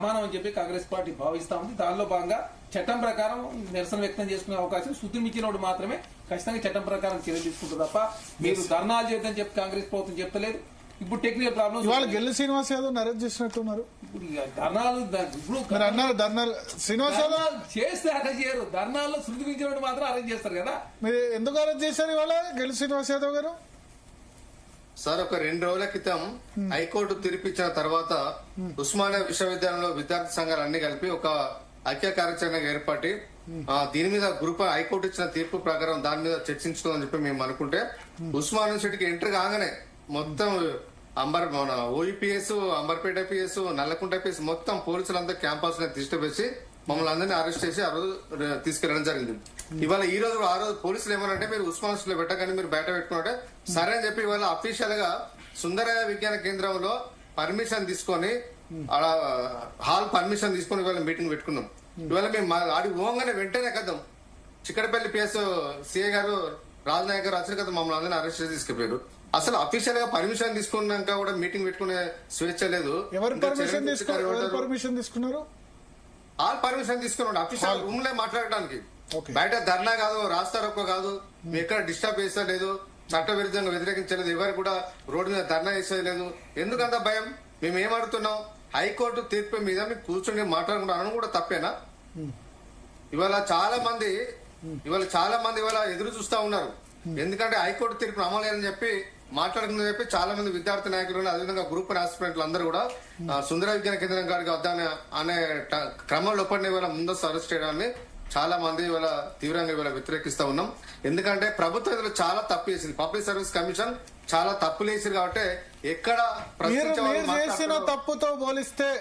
సమానం అని చెప్పి కాంగ్రెస్ పార్టీ భావిస్తా ఉంది. దానిలో భాగంగా చట్టం ప్రకారం నిరసన వ్యక్తం చేసుకునే అవకాశం శుద్ధి మించినోడు మాత్రమే ఖచ్చితంగా చట్టం ప్రకారం చర్యలు తీసుకుంటారు తప్ప మీరు ధర్నాలు చేద్దని చెప్పి కాంగ్రెస్ ప్రభుత్వం చెప్తలేదు. ఇప్పుడు టెక్నికల్ ప్రాబ్లమ్స్ ఇవాళ గెల్లి శ్రీనివాస్ యాదవ్ అరెస్ట్ చేసినట్టున్నారు. ఇప్పుడు ధర్నాలు మీరు అన్నారు ధర్నాలు శ్రీనివాస్ యాదవ్ చేస్తే అరెస్ట్ చేయరు, ధర్నాల్లో శృతి మించినోడు మాత్రం అరెస్ట్ చేస్తారు కదా. మీరు ఎందుకు అరెస్ట్ చేశారు ఇవాళ గెల్లి శ్రీనివాస్ యాదవ్ గారు? సార్, ఒక 2 రోజుల క్రితం హైకోర్టు తీర్పిచ్చిన తర్వాత ఉస్మానియా విశ్వవిద్యాలయంలో విద్యార్థి సంఘాలు అన్ని కలిపి ఒక ఐక్య కార్యాచరణ ఏర్పడి దీని మీద గ్రూప్ హైకోర్టు ఇచ్చిన తీర్పు ప్రకారం దాని మీద చర్చించుకోవాలని చెప్పి మేము అనుకుంటే ఉస్మానియా యూనివర్సిటీకి ఎంటర్ కాగానే మొత్తం మన ఓఈపీఎస్, అంబర్పేట పిఎస్, నల్లకుంట పిఎస్ మొత్తం పోలీసులంతా క్యాంపస్ డిస్టర్బ్ చేసి మమ్మల్ని అందరినీ అరెస్ట్ చేసి ఆ రోజు తీసుకెళ్లడం జరిగింది. ఇవాళ ఈ రోజు ఆ రోజు పోలీసులు ఏమనంటే మీరు ఉస్మానియా లో పెట్టగానే మీరు బయట పెట్టుకుంటే సరే అని చెప్పి ఇవాళ అఫీషియల్ గా సుందరయ్య విజ్ఞాన కేంద్రంలో పర్మిషన్ తీసుకొని హాల్ పర్మిషన్ తీసుకొని ఇవాళ మీటింగ్ పెట్టుకున్నాం. ఇవాళ మేము ఆడి పోగానే వెంటనే కద్దాం చిక్కడపల్లి పిఎస్ సిఐ గారు రాజనాయక్ గారు వచ్చిన కదా మమ్మల్ని అందరినీ అరెస్ట్ చేసి తీసుకెళ్లారు. అసలు అఫీషియల్ గా పర్మిషన్ తీసుకున్నాక కూడా మీటింగ్ పెట్టుకునే స్వేచ్ఛ లేదు. ఎవరు పర్మిషన్ తీసుకున్నారు? ఆల్ పర్మిషన్ తీసుకున్నాడు అఫీషియల్ రూమ్ లో మాట్లాడడానికి. బయట ధర్నా కాదు, రాస్తారోకో కాదు, మీ ఎక్కడ డిస్టర్బ్ చేస్తలేదు, చట్ట విరుద్ధంగా వ్యతిరేకించలేదు, ఎవరు కూడా రోడ్డు మీద ధర్నా చేసేది. ఎందుకంత భయం? మేము ఏమడుగుతున్నాం, హైకోర్టు తీర్పు మీద మీకు కూర్చొని మాట్లాడుకుంటాను కూడా తప్పేనా? ఇవాళ చాలా మంది ఇవాళ ఎదురు చూస్తా ఉన్నారు. ఎందుకంటే హైకోర్టు తీర్పు అమలేదని చెప్పి మాట్లాడుకుందని చెప్పి చాలా మంది విద్యార్థి నాయకులు అదేవిధంగా గ్రూప్ హాస్పిటల్ అందరూ కూడా సుందర విజ్ఞాన కేంద్రం గారికి వద్దానే అనే క్రమంలో ఇవాళ ముందస్తు అరెస్ట్ చేయడాన్ని చాలా మంది ఇవాళ తీవ్రంగా ఇవాళ వ్యతిరేకిస్తా ఉన్నాం. ఎందుకంటే ప్రభుత్వం ఇందులో చాలా తప్పు చేసింది. పబ్లిక్ సర్వీస్ కమిషన్ చాలా తప్పులు చేసింది కాబట్టి ఎక్కడ చేసిన తప్పుతో పోలిస్తే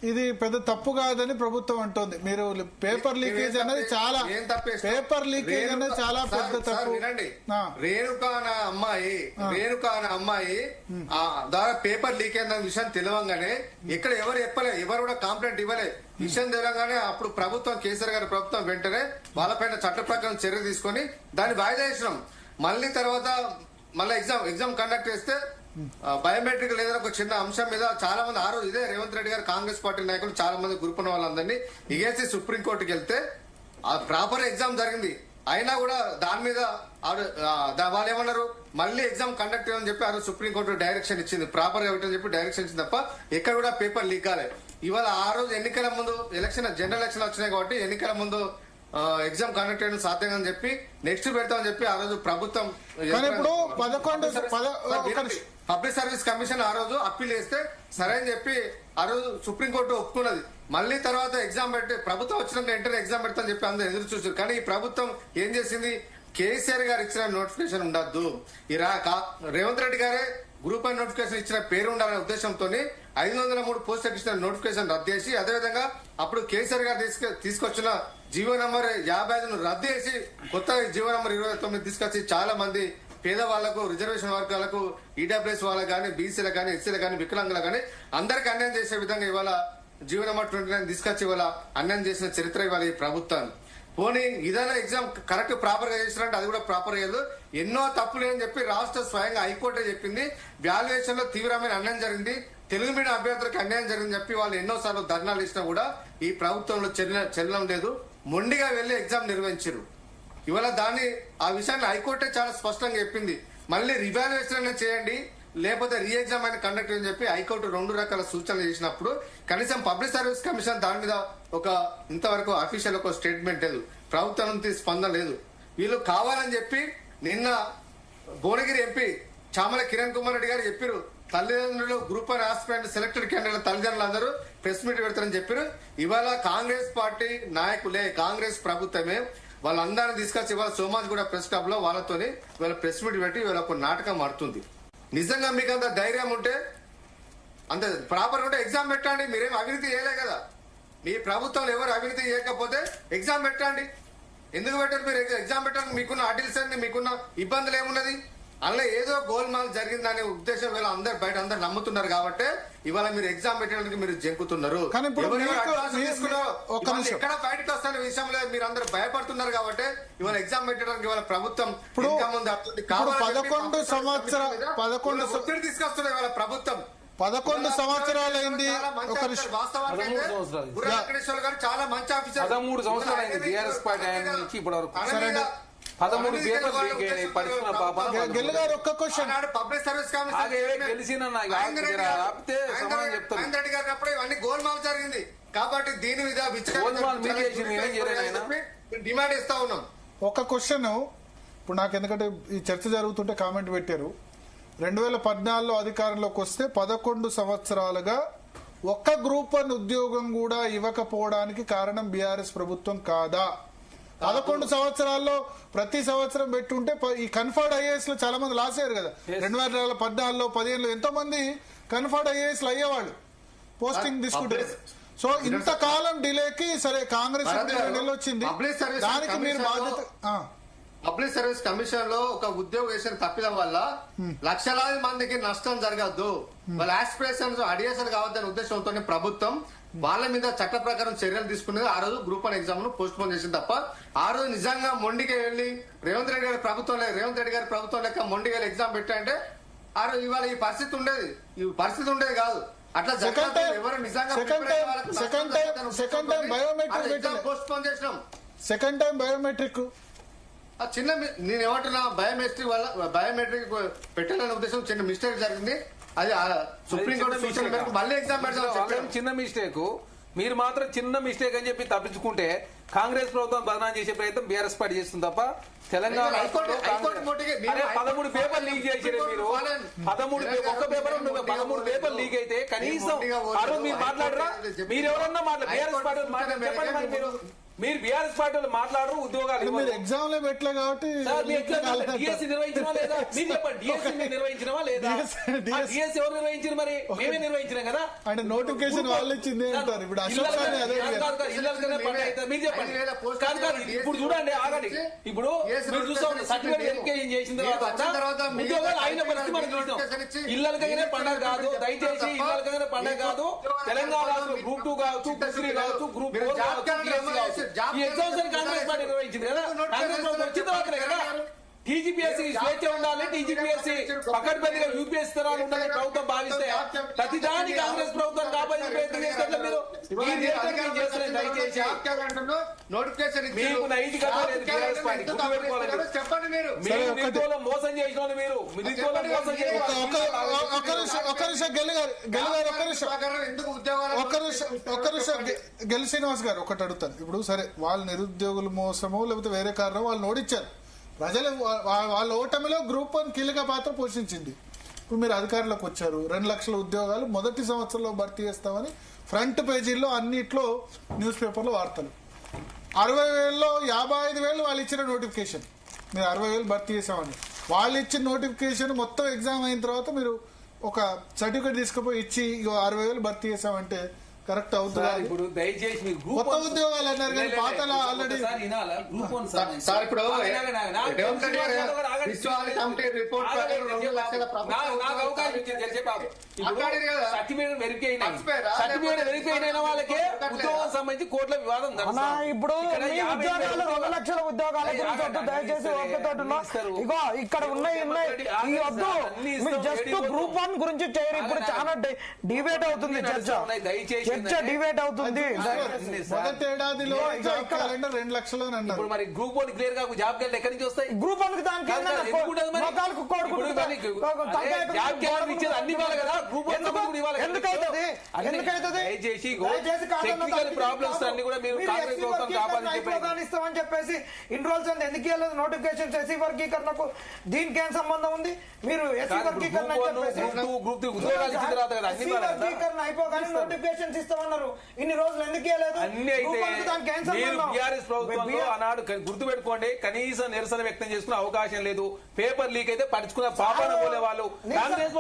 ఇది పెద్ద తప్పు కాదని ప్రభుత్వం అంటోంది. మీరు పేపర్ లీకేజ్ అనేది చాలా పెద్ద తప్పు. వినండి, రేణుకా అనే అమ్మాయి ద్వారా పేపర్ లీకేజ్ అనే విషయం తెలియగానే ఇక్కడ ఎవరు చెప్పలే, ఎవరు కూడా కంప్లైంట్ ఇవ్వలే. విషయం తెలియగానే అప్పుడు ప్రభుత్వం కేసీఆర్ గారి ప్రభుత్వం వెంటనే వాళ్ళపైన చట్ట ప్రకారం చర్య తీసుకొని దాన్ని వాయిదా చేసినాం. మళ్ళీ తర్వాత ఎగ్జామ్ కండక్ట్ చేస్తే బయోమెట్రిక్ లేదా ఒక చిన్న అంశం మీద చాలా మంది ఆ రోజు ఇదే రేవంత్ రెడ్డి గారు కాంగ్రెస్ పార్టీ నాయకులు చాలా మంది గ్రూప్ ఉన్న వాళ్ళందరినీ ఇగేసి సుప్రీంకోర్టుకి వెళ్తే ఆ ప్రాపర్ ఎగ్జామ్ జరిగింది. అయినా కూడా దాని మీద వాళ్ళు ఏమన్నారు, మళ్ళీ ఎగ్జామ్ కండక్ట్ చేయమని చెప్పి ఆ రోజు సుప్రీంకోర్టు డైరెక్షన్ ఇచ్చింది, ప్రాపర్ గా పెట్టని చెప్పి డైరెక్షన్ ఇచ్చింది తప్ప ఎక్కడ కూడా పేపర్ లీక్ కాలేదు. ఇవాళ ఆ రోజు ఎన్నికల ముందు జనరల్ ఎలక్షన్ వచ్చినాయి కాబట్టి ఎన్నికల ముందు ఎగ్జామ్ కండక్ట్ చేయడం సాధ్యంగా అని చెప్పి నెక్స్ట్ పెడతామని చెప్పి ఆ రోజు ప్రభుత్వం పబ్లిక్ సర్వీస్ కమిషన్ ఆ రోజు అప్పీల్ చేస్తే సరే అని చెప్పి ఆ రోజు సుప్రీంకోర్టు ఒప్పుకున్నది. మళ్ళీ తర్వాత ఎగ్జామ్ పెట్టి ప్రభుత్వం వచ్చినాక వెంటనే ఎగ్జామ్ పెడతామని చెప్పి అందరూ ఎదురు చూసారు. కానీ ఈ ప్రభుత్వం ఏం చేసింది, కేసీఆర్ గారు ఇచ్చిన నోటిఫికేషన్ ఉండద్దు, రేవంత్ రెడ్డి గారే గ్రూప్ వన్ నోటిఫికేషన్ ఇచ్చిన పేరు ఉండాలనే ఉద్దేశంతో 503 పోస్టులకు ఇచ్చిన నోటిఫికేషన్ రద్దు చేసి అదేవిధంగా అప్పుడు కేసీఆర్ గారు తీసుకొచ్చిన జీవో నంబర్ 55ను రద్దు చేసి కొత్త జీవో నంబర్ 29 తీసుకొచ్చి చాలా మంది పేదవాళ్లకు, రిజర్వేషన్ వర్గాలకు, ఈడబ్ల్యూఎస్ వాళ్ళకు కానీ, బీసీలకు కానీ, ఎస్సీలకు కానీ, వికలాంగులకు కానీ అందరికి అన్యాయం చేసే విధంగా ఇవాళ జీవో నంబర్ 29 తీసుకొచ్చి ఇవాళ అన్యాయం చేసిన చరిత్ర ఇవాళ ఈ ప్రభుత్వాన్ని. పోనీ ఇదైనా ఎగ్జామ్ కరెక్ట్ ప్రాపర్ గా చేసినట్టు అది కూడా ప్రాపర్ అయ్యేది. ఎన్నో తప్పులు అని చెప్పి రాష్ట్ర స్వయంగా హైకోర్టే చెప్పింది. వాల్యుయేషన్ లో తీవ్రమైన అన్యాయం జరిగింది, తెలుగు మీడియం అభ్యర్థులకు అన్యాయం జరిగిందని చెప్పి వాళ్ళు ఎన్నోసార్లు ధర్నాలు ఇచ్చినా కూడా ఈ ప్రభుత్వంలో చెల్లడం లేదు. మొండిగా వెళ్లి ఎగ్జామ్ నిర్వహించారు. ఇవాళ ఆ విషయాన్ని హైకోర్టే చాలా స్పష్టంగా చెప్పింది. మళ్ళీ రివాల్యుయేషన్ చేయండి లేకపోతే రీ ఎగ్జామ్ అని కండక్ట్ అని చెప్పి హైకోర్టు 2 రకాల సూచనలు చేసినప్పుడు కనీసం పబ్లిక్ సర్వీస్ కమిషన్ దాని మీద ఇంతవరకు అఫీషియల్ ఒక స్టేట్మెంట్ లేదు, ప్రభుత్వం నుంచి స్పందన లేదు. వీళ్ళు కావాలని చెప్పి నిన్న భువనగిరి ఎంపీ చామల కిరణ్ కుమార్ రెడ్డి గారు చెప్పారు, తల్లిదండ్రులు group one aspirant selected candidate తల్లిదండ్రులు అందరూ ప్రెస్ మీట్ పెడతారని చెప్పారు. ఇవాళ కాంగ్రెస్ పార్టీ నాయకులే, కాంగ్రెస్ ప్రభుత్వమే వాళ్ళందరినీ తీసుకొచ్చి ఇవాళ సోమాజ్ కూడా ప్రెస్ క్లబ్ లో వాళ్ళతోని ఇవాళ ప్రెస్ మీట్ పెట్టి ఇవాళ ఒక నాటకం ఆడుతుంది. నిజంగా మీకు అంత ధైర్యం ఉంటే అంత ప్రాపర్ ఉంటే ఎగ్జామ్ పెట్టండి. మీరేం అవినీతి చేయలే కదా, మీ ప్రభుత్వంలో ఎవరు అవినీతి చేయకపోతే ఎగ్జామ్ పెట్టండి. ఎందుకు పెట్టారు మీరు ఎగ్జామ్ పెట్టడానికి? మీకున్న ఆర్టిల్స్ మీకున్న ఇబ్బందులు ఏమున్నది? అందులో ఏదో గోల్మాల్ జరిగిందనే ఉద్దేశం వీళ్ళ బయట అందరు నమ్ముతున్నారు కాబట్టి ఇవాళ మీరు ఎగ్జామ్ పెట్టడానికి మీరు జంకుతున్నారు. ఎక్కడ బయటకు వస్తున్న విషయంలో మీరు అందరు భయపడుతున్నారు కాబట్టి ఇవాళ ఎగ్జామ్ పెట్టడానికి ఇవాళ ప్రభుత్వం ఒత్తిడి తీసుకొస్తున్నారు. ఇవాళ ప్రభుత్వం 11 సంవత్సరాలైంది. ఒక నిమిషం. 13 సంవత్సరాలు. చాలా మంచి ఆఫీసర్. 13 సంవత్సరాలు అయింది బీఆర్ఎస్ పార్టీ ఆయన నుంచి ఇప్పటి వరకు. 13 పేపర్లు లీక్ అయినాయి. పడుతున్న పాప గెల్లు గారు ఒక్క క్వశ్చన్. పబ్లిక్ సర్వీస్ గెలిచిన ఆపితే సమాధానం చెప్తాను. రెడ్డి గారు అప్పుడు ఇవన్నీ గోల్మాల్ జరిగింది కాబట్టి దీని మీద డిమాండ్ ఇస్తా ఉన్నాం. ఒక క్వశ్చన్ ఇప్పుడు నాకు, ఎందుకంటే ఈ చర్చ జరుగుతుంటే కామెంట్ పెట్టారు. 2014లో అధికారంలోకి వస్తే 11 సంవత్సరాలుగా ఒక్క గ్రూప్ 1 ఉద్యోగం కూడా ఇవ్వకపోవడానికి కారణం బీఆర్ఎస్ ప్రభుత్వం కాదా? 11 సంవత్సరాల్లో ప్రతి సంవత్సరం పెట్టుంటే ఈ కన్ఫర్డ్ ఐఏఎస్ లో చాలా మంది లాస్ అయ్యారు కదా. 2014లో 15లో ఎంతో మంది కన్ఫర్డ్ ఐఏఎస్ లో అయ్యేవాళ్ళు, పోస్టింగ్ తీసుకుంటారు. సో ఇంతకాలం డిలేకి సరే కాంగ్రెస్ వచ్చింది, దానికి మీరు బాధ్యత. పబ్లిక్ సర్వీస్ కమిషన్ లో ఒక ఉద్యోగ వేసిన తప్పిదం వల్ల లక్షలాది మందికి నష్టం జరగద్దు, వాళ్ళ ఆస్పిరేషన్స్ అడియేషన్ కావద్దనే ఉద్దేశంతో ప్రభుత్వం వాళ్ళ మీద చట్ట ప్రకారం చర్యలు తీసుకునేది. ఆ రోజు గ్రూప్ 1 ఎగ్జామ్ ను పోస్ట్ పోన్ చేసింది తప్ప ఆ రోజు నిజంగా మొండికి వెళ్లి రేవంత్ రెడ్డి గారి ప్రభుత్వం లెక్క మొండికి వెళ్ళి ఎగ్జామ్ పెట్టంటే ఆ రోజు ఇవాళ ఈ పరిస్థితి ఉండేది కాదు. అట్లా ఎవరు నిజంగా సెకండ్ టైం బయోమెట్రిక్ చిన్న నేను ఏమంటున్నా బయోమెట్రిక్ పెట్టాలనే ఉద్దేశం చిన్న మిస్టేక్ జరిగింది. అది సుప్రీంకోర్టు సూచన మేరకు మళ్ళీ ఎగ్జామ్ పెడతాం. చిన్న మిస్టేక్, మీరు మాత్రం చిన్న మిస్టేక్ అని చెప్పి తప్పించుకుంటే కాంగ్రెస్ ప్రభుత్వం బదనాం చేసే ప్రయత్నం బీఆర్ఎస్ పార్టీ చేస్తుంది తప్ప తెలంగాణ 13 పేపర్ లీక్ చేసారు మీరు. 13 పేపర్ లీక్ అయితే కనీసం మీరు మాట్లాడరా? మీరు ఎవరన్నా బీఆర్ఎస్ పార్టీ చెప్పండి. మరి మీరు బీఆర్ఎస్ పార్టీలు మాట్లాడరు, ఉద్యోగాలు మీరు ఎగ్జామ్ లో పెట్టలే కాబట్టి డిఎస్సీ నిర్వహించమా లేదా? మీరు చెప్పండి, డిఎస్సీ నిర్వహించమా లేదా? డిఎస్సీ ఎవరు నిర్వహించారు? మరి మేమే నిర్వహించినాం కదా. అంటే నోటిఫికేషన్ వాళ్ళు ఇచ్చింది అంటారు. ఇప్పుడు మీరు చెప్పండి. ఇప్పుడు చూడండి, ఆగండి. ఇప్పుడు మీరు చూస్తాం సర్టిఫికేట్ వెరిఫికేషన్ చేసిన తర్వాత ఉద్యోగాలు అయిన పరిస్థితి మనం చూస్తాం. ఇళ్ళకైనా పండగ కాదు, దయచేసి ఇళ్ళకైనా పండగ కాదు. తెలంగాణ గ్రూప్ 2 కావచ్చు, గ్రూప్ 3 కావచ్చు, గ్రూప్ 4 కావచ్చు, ఈ ఎగ్జామ్స్ కాంగ్రెస్ పార్టీ నిర్వహించింది కదా. కాంగ్రెస్ ప్రభుత్వం వచ్చిన తర్వాతనే కదా. టీజీపీఎస్సీ స్వేచ్ఛ ఉండాలి, టీజీపీఎస్సీ పకడ్బందీగా యూపీఎస్సీ తరాలు ఉండాలని ప్రభుత్వం భావిస్తే ప్రతిదాని కాంగ్రెస్ ప్రభుత్వం కాపాడే ప్రయత్నం చేస్తే మీరు దయచేసి మీకు నైతికత లేదు. బీఆర్ఎస్ పార్టీ చెప్పండి. మీరు ఒక మోసం చేసిన మీరు గెలి శ్రీనివాస్ గారు ఒకటి అడుగుతాను. ఇప్పుడు సరే వాళ్ళు నిరుద్యోగుల మోసమో లేకపోతే వేరే కారణం వాళ్ళు ఓడించారు, ప్రజలు వాళ్ళ ఓటమిలో గ్రూప్ 1 కీలక పాత్ర పోషించింది. ఇప్పుడు మీరు అధికారంలోకి వచ్చారు, 2 లక్షల ఉద్యోగాలు మొదటి సంవత్సరంలో భర్తీ చేస్తామని ఫ్రంట్ పేజీల్లో అన్నిట్లో న్యూస్ పేపర్లో వార్తలు. 60,000లో 55,000 వాళ్ళు ఇచ్చిన నోటిఫికేషన్, మీరు 60,000 భర్తీ చేసామని. వాళ్ళు ఇచ్చిన నోటిఫికేషన్ మొత్తం ఎగ్జామ్ అయిన తర్వాత మీరు ఒక సర్టిఫికేట్ తీసుకుపోయి ఇచ్చి 60,000 భర్తీ చేసామంటే కరెక్ట్ అవుతుందా? ఇప్పుడు దయచేసి కొత్త ఉద్యోగాలు అన్నారు కానీ పాతలు ఆల్రెడీ సర్టిఫికేట్ వెరిఫై అయిన వాళ్ళకే ఉద్యోగం సంబంధించి కోర్టుల వివాదం. ఇప్పుడు 2 లక్షల ఉద్యోగాల గురించి దయచేసి ఇగో ఇక్కడ ఉన్నాయి వద్దు. మీరు జస్ట్ గ్రూప్ 1 గురించి చేయరు. ఇప్పుడు చాలా డిబేట్ అవుతుంది, చర్చ డిబేట్ అవుతుంది. మొదటి ఏడాదిలో జాబ్ క్యాలెండర్ 2 లక్షలు అన్నారు. ఇప్పుడు మరి గ్రూప్ 1 క్లియర్ గా జాబ్ క్యాలెండర్ ఎక్కడి నుంచి వస్తాయి? గ్రూప్ 1 దానికి అన్ని కదా. గ్రూప్ 1 ఎందుకైతుంది? ప్రాబ్లమ్స్ అన్ని కూడా మీరు ఇస్తామని చెప్పేసి ఇన్ని రోజులు ఎందుకు ఇవ్వలేదు నోటిఫికేషన్? ఎస్సీ వర్గీకరణకు దీనికి ఏం సంబంధం ఉంది? మీరు ఎస్సీ వర్గీకరణ అయిపోగానే నోటిఫికేషన్స్ ఇస్తామన్నారు, ఇన్ని రోజులు ఎందుకు ఇవ్వలేదు? ఆనాడు గుర్తు పెట్టుకోండి, కనీసం నిరసన వ్యక్తం చేసుకునే అవకాశం లేదు. పేపర్ లీక్ అయితే పడుచుకున్న పాపాన పోలే వాళ్ళు కాంగ్రెస్